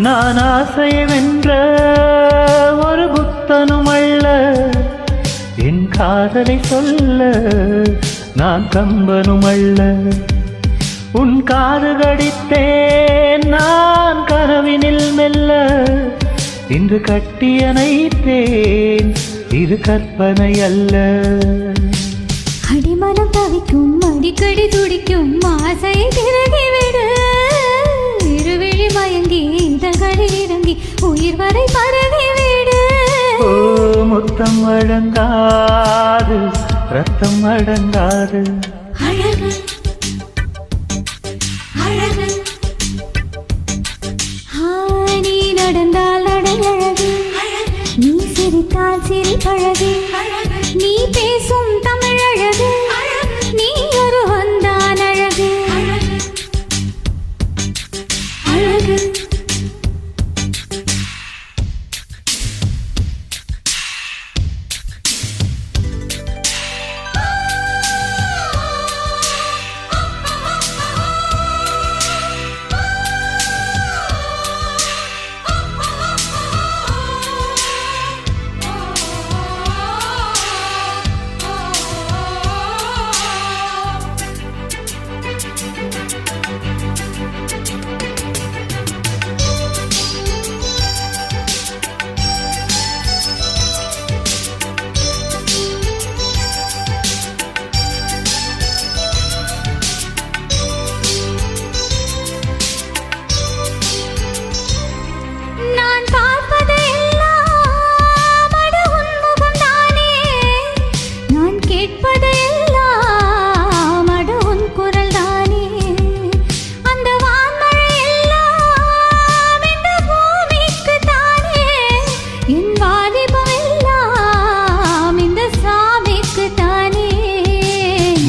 நான் ஆசையை வென்ற ஒரு புத்தனும் அல்ல, என் காதலை சொல்ல நான் கம்பனும் அல்ல. உன் காது கடித்தேன் நான் கனவினில் மெல்ல, இன்று கட்டியணைத்தேன் இது கற்பனை அல்ல. அடிமனம் தவிக்கும் அடிக்கடி துடிக்கும் ஆசை திறகிவிடு, இருவிழி மயங்கி இதழ்களில் இறங்கி உயிர் வரை பரவிவிடு. ஓ முத்தம் அடங்காது ரத்தம் அடங்காது. அழகு அழகு நீ நடந்தால் நடையழகு, நீ சிரித்தால் சிரிப்பழகு, நீ பேசும் தமிழழகு, நீ ஒரு வந்தான் அழகு அழகு.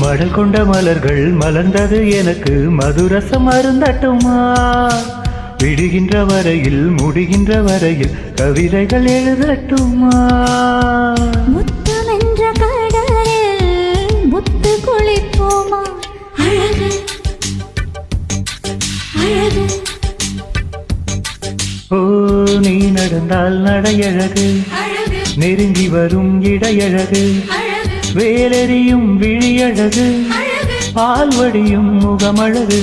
மடல் கொண்ட மலர்கள் மலர்ந்தது எனக்கு மதுரசம் அருந்தட்டுமா, விடுகின்ற வரையில் முடிகின்ற வரையில் கவிதைகள் எழுதட்டுமா. முத்தம் என்ற கடலில் முத்து குளிப்போமா, அழகு அழகு. ஓ நீ நடந்தால் நடையழகு, நெருங்கி வரும் இடையழகு, வேலெறியும் விழியழகு, பால்வடியும் முகமழகு.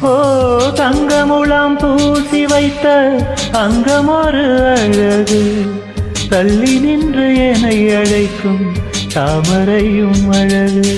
ஓ தங்கமுலாம் பூசி வைத்த அங்கமொரு அழகு, தள்ளி நின்று என்னை அழைக்கும் தாமரையும் அழகு.